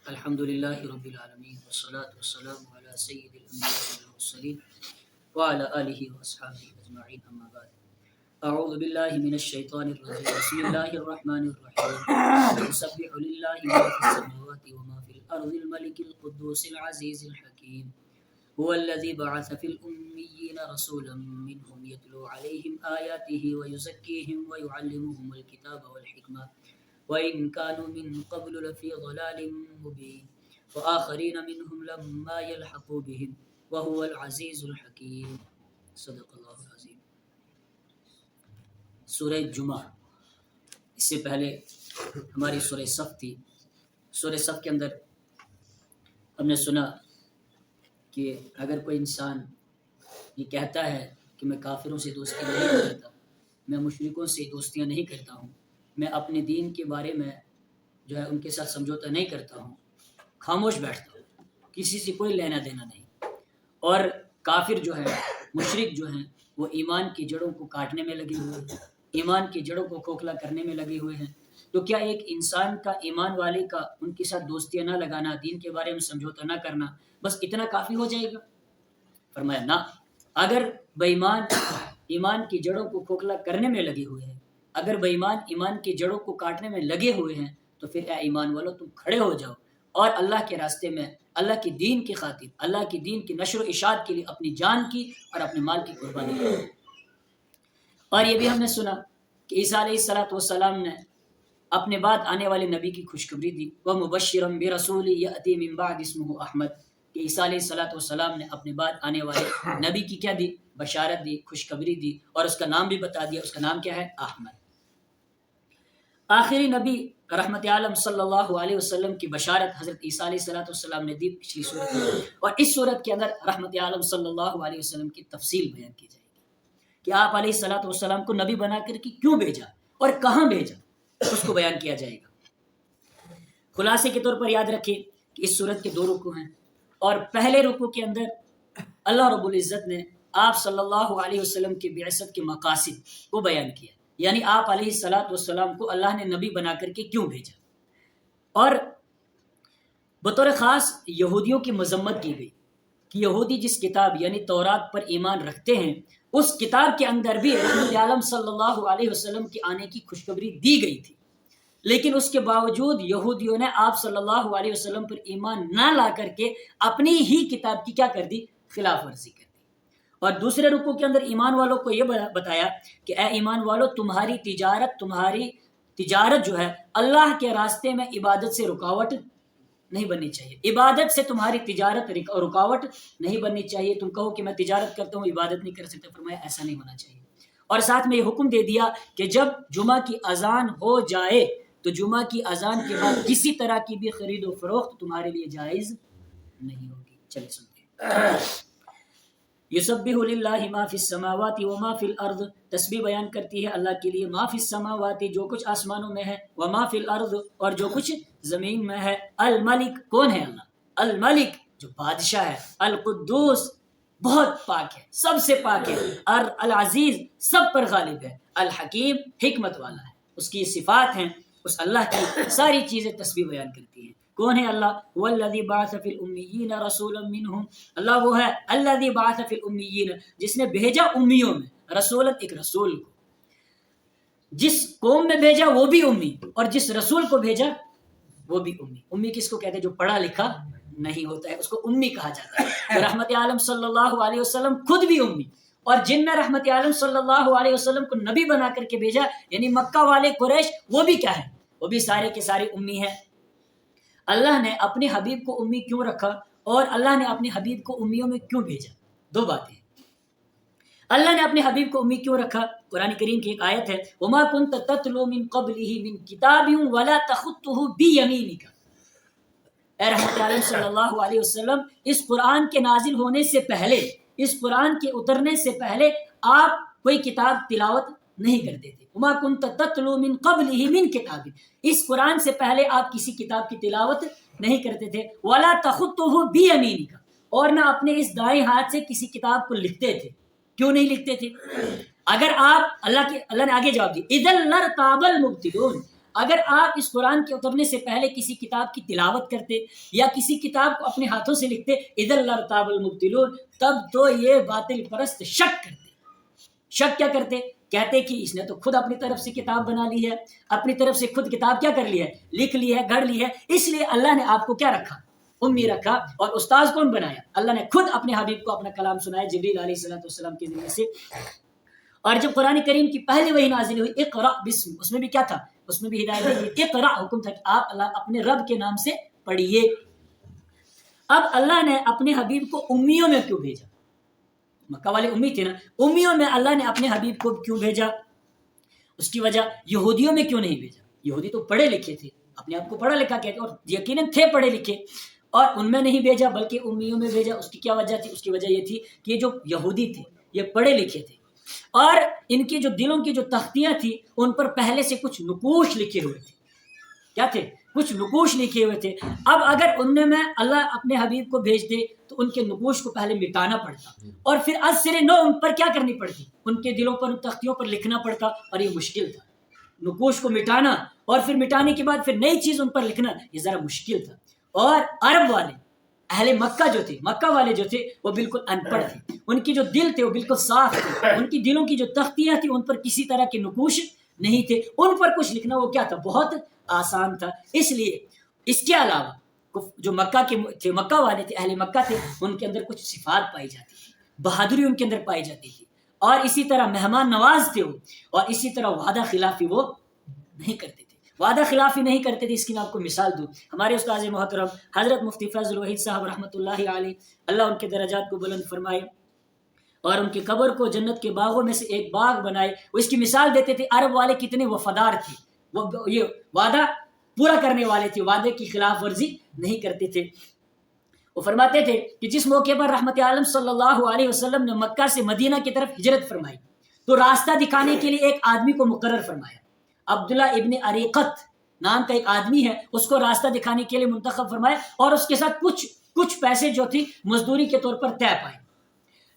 الحمد للہ رب العالمین والصلاة والسلام علی سید الانبیاء والمرسلین وعلی آلہ واصحابہ اجمعین اما بعد اعوذ باللہ من الشیطان الرجیم بسم اللہ الرحمن الرحیم یسبح للہ ما فی السماوات وما فی الارض الملک القدوس العزیز الحکیم هو الذی بعث فی الأمیین رسولا منهم یتلو علیہم آیاته ویزکیہم ویعلمهم الکتاب والحکمہ وَإِن كَانُوا مِن قَبْلُ لَفِي ضَلَالٍ مُبِينٍ وَآخَرِينَ مِنْهُمْ لَمَّا يَلْحَقُوا بِهِمْ وَهُوَ الْعَزِيزُ الْحَكِيمُ صدق اللہ العظیم۔ سورہ جمعہ، اس سے پہلے ہماری سورہ صف تھی۔ سورہ صف کے اندر ہم نے سنا کہ اگر کوئی انسان یہ کہتا ہے کہ میں کافروں سے دوستی نہیں کرتا، میں مشرکوں سے دوستیاں نہیں کرتا ہوں، میں اپنے دین کے بارے میں جو ہے ان کے ساتھ سمجھوتا نہیں کرتا ہوں، خاموش بیٹھتا ہوں، کسی سے کوئی لینا دینا نہیں، اور کافر جو ہے، مشرک جو ہیں، وہ ایمان کی جڑوں کو کاٹنے میں لگے ہوئے ہیں، ایمان کی جڑوں کو کھوکھلا کرنے میں لگے ہوئے ہیں، تو کیا ایک انسان کا، ایمان والے کا، ان کے ساتھ دوستیاں نہ لگانا، دین کے بارے میں سمجھوتا نہ کرنا، بس اتنا کافی ہو جائے گا؟ فرمایا نہ، اگر بے ایمان ایمان کی جڑوں کو کھوکھلا کرنے میں لگے ہوئے ہیں، اگر بے ایمان ایمان کی جڑوں کو کاٹنے میں لگے ہوئے ہیں، تو پھر اے ایمان والو تم کھڑے ہو جاؤ اور اللہ کے راستے میں، اللہ کی دین کی خاطر، اللہ کی دین کی نشر و اشاعت کے لیے اپنی جان کی اور اپنے مال کی قربانی کرو۔ اور یہ بھی ہم نے سنا کہ عیسیٰ علیہ السلام نے اپنے بعد آنے والے نبی کی خوشخبری دی، وَمُبَشِّرًا بِرَسُولٍ يَأْتِي مِن بَعْدِ اسْمُهُ احمد، کہ عیسیٰ علیہ السلام نے اپنے بعد آنے والے نبی کی کیا دی؟ بشارت دی، خوشخبری دی، اور اس کا نام بھی بتا دیا، اس کا نام کیا ہے؟ احمد۔ آخری نبی رحمت عالم صلی اللہ علیہ وسلم کی بشارت حضرت عیسیٰ علیہ السلام نے دی پچھلی صورت میں، اور اس صورت کے اندر رحمت عالم صلی اللہ علیہ وسلم کی تفصیل بیان کی جائے گی کہ آپ علیہ السلام کو نبی بنا کر کے کیوں بھیجا اور کہاں بھیجا، اس کو بیان کیا جائے گا۔ خلاصے کے طور پر یاد رکھیں کہ اس صورت کے 2 رکوع ہیں، اور پہلے رکوع کے اندر اللہ رب العزت نے آپ صلی اللہ علیہ وسلم کی بعثت کے مقاصد کو بیان کیا، یعنی آپ علیہ السلام کو اللہ نے نبی بنا کر کے کیوں بھیجا، اور بطور خاص یہودیوں کی مذمت کی گئی کہ یہودی جس کتاب یعنی تورات پر ایمان رکھتے ہیں، اس کتاب کے اندر بھی رحمت عالم صلی اللہ علیہ وسلم کے آنے کی خوشخبری دی گئی تھی، لیکن اس کے باوجود یہودیوں نے آپ صلی اللہ علیہ وسلم پر ایمان نہ لا کر کے اپنی ہی کتاب کی کیا کر دی؟ خلاف ورزی کر دی۔ اور دوسرے رکوع کے اندر ایمان والوں کو یہ بتایا کہ اے ایمان والو، تمہاری تجارت جو ہے اللہ کے راستے میں عبادت سے رکاوٹ نہیں بننی چاہیے، عبادت سے تمہاری تجارت رکاوٹ نہیں بننی چاہیے۔ تم کہو کہ میں تجارت کرتا ہوں، عبادت نہیں کر سکتا، فرمایا ایسا نہیں ہونا چاہیے۔ اور ساتھ میں یہ حکم دے دیا کہ جب جمعہ کی اذان ہو جائے تو جمعہ کی اذان کے بعد کسی طرح کی بھی خرید و فروخت تمہارے لیے جائز نہیں ہوگی۔ چلے سنتے ہیں۔ یسبح للہ ما فی السماوات وما فی الارض، تسبیح بیان کرتی ہے اللہ کے لیے، ما فی السماوات جو کچھ آسمانوں میں ہے، وما فی الارض اور جو کچھ زمین میں ہے، الملک کون ہے؟ اللہ الملک جو بادشاہ ہے، القدوس بہت پاک ہے، سب سے پاک ہے، اور العزیز سب پر غالب ہے، الحکیم حکمت والا ہے، اس کی صفات ہیں، اس اللہ کی ساری چیزیں تسبیح بیان کرتی ہیں۔ کون ہے اللہ؟ هو الذی بعث فی الامیین رسولا منہم، اللہ وہ ہے الذی بعث فی الامیین جس نے بھیجا امیوں میں، رسولا ایک رسول کو، جس قوم میں بھیجا وہ بھی امی، اور جس رسول کو بھیجا وہ بھی امی۔ امی کس کو کہتے ہیں؟ جو پڑھا لکھا نہیں ہوتا ہے، اس کو امی کہا جاتا ہے۔ رحمت عالم صلی اللہ علیہ وسلم خود بھی امی، اور جن میں رحمت عالم صلی اللہ علیہ وسلم کو نبی بنا کر کے بھیجا یعنی مکہ والے قریش، وہ بھی کیا ہے؟ وہ بھی سارے کے سارے امی ہیں۔ اللہ نے اپنے حبیب کو امی کیوں رکھا اور اللہ نے اپنے حبیب کو امیوں میں کیوں بھیجا؟ 2 باتیں۔ اللہ نے اپنے حبیب کو امی کیوں رکھا؟ قرآن کریم کی ایک آیت ہے، وَمَا كُنْتَ تَتْلُو مِن قَبْلِهِ مِن كِتَابٍ وَلَا تَخُطُّهُ بِيَمِينِكَ۔ اے رحمت عالم صلی اللہ علیہ وسلم، اس قرآن کے نازل ہونے سے پہلے، اس قرآن کے اترنے سے پہلے آپ کوئی کتاب تلاوت نہیں کرتے تھے۔ وما كنت تتلو من قبله من کتاب، اس قرآن سے پہلے آپ کسی کتاب کی تلاوت نہیں کرتے تھے۔ ولا تخطه بيمينك، اور نہ اپنے اس دائیں ہاتھ سے کسی کتاب کو لکھتے تھے۔ کیوں نہیں لکھتے تھے؟ اگر آپ اللہ نے آگے جواب دی، اذا لارتاب المبطلون، اگر آپ اس قرآن کے اترنے سے پہلے کسی کتاب کی تلاوت کرتے یا کسی کتاب کو اپنے ہاتھوں سے لکھتے اذا لارتاب المبطلون، تب تو یہ باطل پرست شک کرتے۔ شک کیا کرتے؟ کہتے کہ اس نے تو خود اپنی طرف سے کتاب بنا لی ہے، اپنی طرف سے خود کتاب کیا کر لی ہے، لکھ لی ہے، گھڑ لی ہے، اس لیے اللہ نے آپ کو کیا رکھا، امی رکھا۔ اور استاذ کون بنایا؟ اللہ نے خود اپنے حبیب کو اپنا کلام سنایا جبریل علیہ السلام کے ذریعے سے۔ اور جب قرآن کریم کی پہلی وحی نازل ہوئی اقرا بسم، اس میں بھی کیا تھا، اس میں بھی ہدایت دی، اقرا حکم تھا کہ آپ اللہ اپنے رب کے نام سے پڑھیے۔ اب اللہ نے اپنے حبیب کو امیوں میں کیوں بھیجا؟ مکہ والے امی تھے نا، امیوں میں اللہ نے اپنے حبیب کو کیوں بھیجا؟ اس کی وجہ یہودیوں میں کیوں نہیں بھیجا؟ یہودی تو پڑھے لکھے تھے، اپنے آپ کو پڑھا لکھا کہتے اور یقیناً تھے پڑھے لکھے، اور ان میں نہیں بھیجا بلکہ امیوں میں بھیجا۔ اس کی کیا وجہ تھی؟ اس کی وجہ یہ تھی کہ یہ جو یہودی تھے یہ پڑھے لکھے تھے، اور ان کی جو دلوں کی جو تختیاں تھیں ان پر پہلے سے کچھ نقوش لکھے ہوئے تھے۔ کیا تھے؟ کچھ نقوش لکھے ہوئے تھے۔ اب اگر ان میں اللہ اپنے حبیب کو بھیج دے تو ان کے نقوش کو پہلے مٹانا پڑتا، اور پھر از سرے نو ان پر کیا کرنی پڑتی، ان کے دلوں پر، ان تختیوں پر لکھنا پڑتا، اور یہ مشکل تھا۔ نقوش کو مٹانا اور پھر مٹانے کے بعد پھر نئی چیز ان پر لکھنا، یہ ذرا مشکل تھا۔ اور عرب والے، اہل مکہ جو تھے، مکہ والے جو تھے وہ بالکل ان پڑھ تھے، ان کی جو دل تھے وہ بالکل صاف تھے، ان کی دلوں کی جو تختیاں تھیں ان پر کسی طرح کے نقوش نہیں تھے، ان پر کچھ لکھنا وہ کیا تھا، بہت آسان تھا۔ اس لیے اس کے علاوہ جو مکہ کے تھے، مکہ والے تھے، اہل مکہ تھے، ان کے اندر کچھ صفات پائی جاتی تھی، بہادری ان کے اندر پائی جاتی تھی، اور اسی طرح مہمان نواز تھے وہ، اور اسی طرح وعدہ خلافی وہ نہیں کرتے تھے، وعدہ خلافی نہیں کرتے تھے۔ اس کی میں آپ کو مثال دوں، ہمارے استاد محترم حضرت مفتی فیض الوحید صاحب رحمۃ اللہ علیہ، اللہ ان کے درجات کو بلند فرمائے اور ان کی قبر کو جنت کے باغوں میں سے ایک باغ بنائے، وہ اس کی مثال دیتے تھے عرب والے کتنے وفادار تھے، وہ یہ وعدہ پورا کرنے والے تھے، وعدے کی خلاف ورزی نہیں کرتے تھے۔ وہ فرماتے تھے کہ جس موقع پر رحمت عالم صلی اللہ علیہ وسلم نے مکہ سے مدینہ کی طرف ہجرت فرمائی تو راستہ دکھانے کے لیے ایک آدمی کو مقرر فرمایا، عبداللہ ابن اریقت نام کا ایک آدمی ہے، اس کو راستہ دکھانے کے لیے منتخب فرمایا، اور اس کے ساتھ کچھ پیسے جو تھی مزدوری کے طور پر طے پائے۔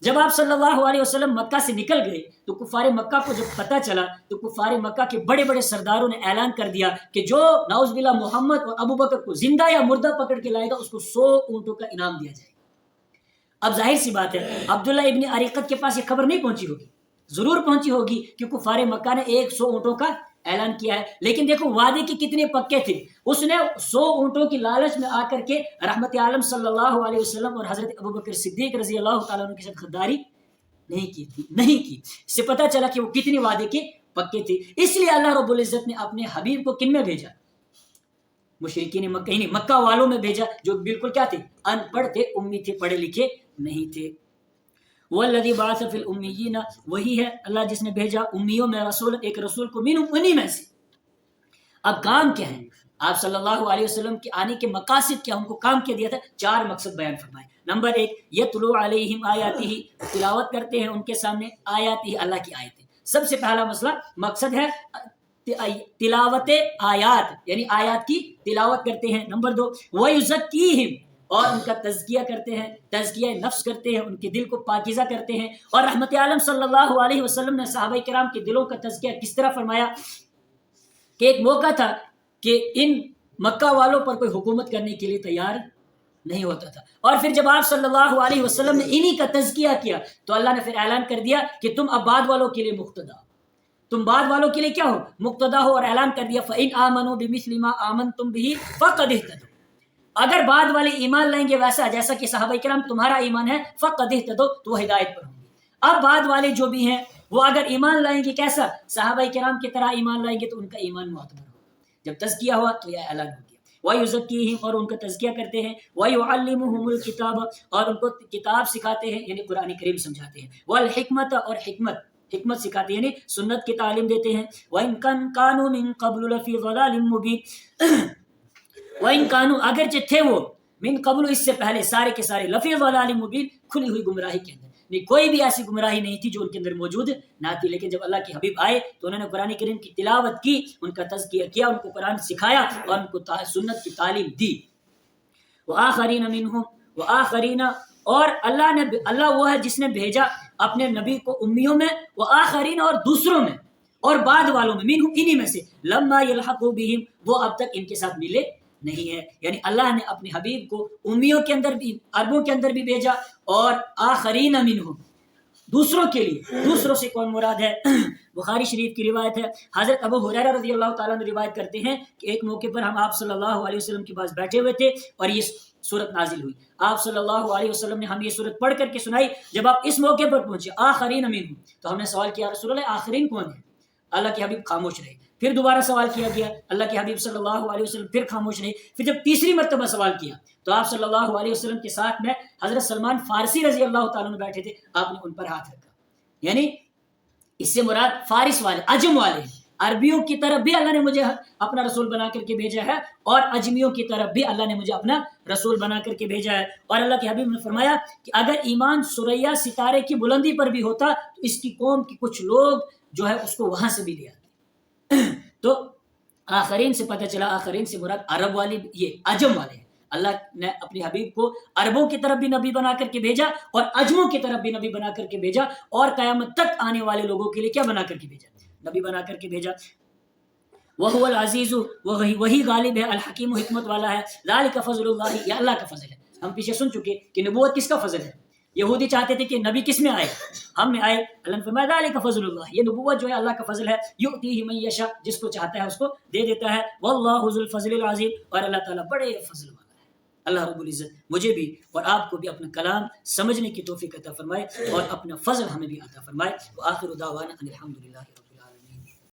جب آپ صلی اللہ علیہ وسلم مکہ سے نکل گئے تو کفار مکہ کو جب پتہ چلا تو کفار مکہ کے بڑے بڑے سرداروں نے اعلان کر دیا کہ جو نعوذ باللہ محمد اور ابو بکر کو زندہ یا مردہ پکڑ کے لائے گا اس کو 100 اونٹوں کا انعام دیا جائے گا۔ اب ظاہر سی بات ہے عبداللہ ابن اریقت کے پاس یہ خبر نہیں پہنچی ہوگی، ضرور پہنچی ہوگی کہ کفار مکہ نے 100 اونٹوں کا اعلان کیا ہے، لیکن دیکھو وعدے کے کتنے پکے تھے۔ اس نے 100 اونٹوں کی لالچ میں آ کر کے رحمت عالم صلی اللہ علیہ وسلم اور حضرت ابوبکر صدیق رضی اللہ تعالیٰ عنہ کے ساتھ غداری نہیں کی۔ اس سے پتہ چلا کہ وہ کتنی وعدے کے پکے تھے۔ اس لیے اللہ رب العزت نے اپنے حبیب کو کن میں بھیجا؟ مشرکین مکہ، یعنی مکہ والوں میں بھیجا جو بالکل کیا تھے، ان پڑھ تھے، امی تھے، پڑھے لکھے نہیں تھے۔ والذی بعث فی الامیین، وہی ہے اللہ جس نے بھیجا امیوں میں رسول، ایک رسول کو منہم، انہی میں سے۔ اب کام کیا ہے؟ آپ صلی اللہ علیہ وسلم کے آنے کے مقاصد کیا، ان کو کام کیا دیا تھا، 4 مقصد بیان فرمائے۔ نمبر 1، یتلو علیہم آیاتہ، تلاوت کرتے ہیں ان کے سامنے آیاتہ، اللہ کی آیتیں۔ سب سے پہلا مسئلہ مقصد ہے تلاوت آیات، یعنی آیات کی تلاوت کرتے ہیں۔ نمبر 2، وَيُزَكِّيهِمْ، اور ان کا تزکیہ کرتے ہیں، تزکیہ نفس کرتے ہیں، ان کے دل کو پاکیزہ کرتے ہیں۔ اور رحمت عالم صلی اللہ علیہ وسلم نے صحابہ کرام کے دلوں کا تزکیہ کس طرح فرمایا کہ ایک موقع تھا کہ ان مکہ والوں پر کوئی حکومت کرنے کے لیے تیار نہیں ہوتا تھا، اور پھر جب آپ صلی اللہ علیہ وسلم نے انہی کا تزکیہ کیا تو اللہ نے پھر اعلان کر دیا کہ تم اب بعد والوں کے لیے مقتدا، تم بعد والوں کے لیے کیا ہو، مقتدا ہو، اور اعلان کر دیا فَإِنْ آمَنُوا بِمِثْلِ مَا آمَنْتُمْ بِهِ فَقَدِ اهْتَدَوْا، اگر بعد والے ایمان لائیں گے ویسا جیسا کہ صحابہ کرام تمہارا ایمان ہے، فَقَدِ اهْتَدَوْا، تو وہ ہدایت پر ہوں گے۔ اب بعد والے جو بھی ہیں وہ اگر ایمان لائیں گے کیسا، صحابہ کرام کی طرح ایمان لائیں گے تو ان کا ایمان معتبر ہوگا۔ جب تزکیہ ہوا تو یہ اعلان ہو گیا، وَيُزَكِّيهِمْ، اور ان کا تزکیہ کرتے ہیں، وَيُعَلِّمُهُمُ الْكِتَابَ، اور ان کو کتاب سکھاتے ہیں، یعنی قرآن کریم سمجھاتے ہیں، وَالْحِكْمَةَ، اور حکمت سکھاتے ہیں، یعنی سنت کی تعلیم دیتے ہیں۔ وَإِن كَانُوا مِن قَبْلُ لَفِي ضَلَالٍ مُبِينٍ، وَإِن كَانُوا، اگرچہ تھے وہ، من قبل، اس سے پہلے، سارے کے سارے، لفی ضلال مبین، کھلی ہوئی گمراہی کے اندر، نہیں کوئی بھی ایسی گمراہی نہیں تھی جو ان کے اندر موجود نہ تھی، لیکن جب اللہ کے حبیب آئے تو انہوں نے قرآن کریم کی تلاوت کی، ان کا تزکیہ کیا، ان کو قرآن سکھایا اور ان کو سنت کی تعلیم دی۔ وآخرین منہم، وآخرین، اور اللہ وہ ہے جس نے بھیجا اپنے نبی کو امیوں میں، وآخرین، اور دوسروں میں، اور بعد والوں میں منہم انہی میں سے لما یلحقوا بہم وہ اب تک ان کے ساتھ ملے نہیں ہے. یعنی اللہ نے اپنے حبیب کو امیوں کے اندر بھی عربوں کے اندر بھی بھیجا اور آخرین منہم دوسروں کے لیے. دوسروں سے کون مراد ہے؟ بخاری شریف کی روایت ہے. حضرت ابو ہریرہ رضی اللہ تعالیٰ عنہ روایت کرتے ہیں کہ ایک موقع پر ہم آپ صلی اللہ علیہ وسلم کے پاس بیٹھے ہوئے تھے اور یہ صورت نازل ہوئی. آپ صلی اللہ علیہ وسلم نے ہم یہ صورت پڑھ کر کے سنائی. جب آپ اس موقع پر پہنچے آخرین منہم تو ہم نے سوال کیا رسول اللہ آخرین کون ہے؟ اللہ کے حبیب خاموش رہے. پھر دوبارہ سوال کیا گیا, اللہ کے حبیب صلی اللہ علیہ وسلم پھر خاموش رہے. پھر جب تیسری مرتبہ سوال کیا تو آپ صلی اللہ علیہ وسلم کے ساتھ میں حضرت سلمان فارسی رضی اللہ تعالیٰ عنہ بیٹھے تھے. آپ نے ان پر ہاتھ رکھا. یعنی اس سے مراد فارس والے عجم والے ہیں. عربیوں کی طرف بھی اللہ نے مجھے اپنا رسول بنا کر کے بھیجا ہے اور اجمیوں کی طرف بھی اللہ نے مجھے اپنا رسول بنا کر کے بھیجا ہے. اور اللہ کے حبیب نے فرمایا کہ اگر ایمان ثریا ستارے کی بلندی پر بھی ہوتا تو اس کی قوم کے کچھ لوگ جو ہے اس کو وہاں سے بھی لے آتے. تو آخرین سے پتہ چلا آخرین سے مراد عرب والی یہ عجم والے ہیں. اللہ نے اپنے حبیب کو عربوں کی طرف بھی نبی بنا کر کے بھیجا اور عجموں کی طرف بھی نبی بنا کر کے بھیجا اور قیامت تک آنے والے لوگوں کے لیے کیا بنا کر کے بھیجا؟ نبی بنا کر کے بھیجا. وَهُوَ الْعَزِيزُ وہی غالب ہے, الحکیم حکمت والا ہے. ذَلِكَ فضل اللہ, یہ اللہ کا فضل ہے. ہم پیچھے سن چکے کہ نبوت کس کا فضل ہے. یہودی چاہتے تھے کہ نبی کس میں آئے؟ ہم میں آئے. اللہ نے فرمایا ذَلِكَ فضل اللہ, یہ نبوت جو ہے اللہ کا فضل ہے. یؤتیہ من یشاء, جس کو چاہتا ہے اس کو دے دیتا ہے. واللہ ذو الفضل العظیم, اور اللہ تعالیٰ بڑے فضل والا ہے. اللہ رب العزت مجھے بھی اور آپ کو بھی اپنا کلام سمجھنے کی توفیق عطا فرمائے اور اپنا فضل ہمیں بھی عطا فرمائے. وآخر دعوانا ان الحمد للہ.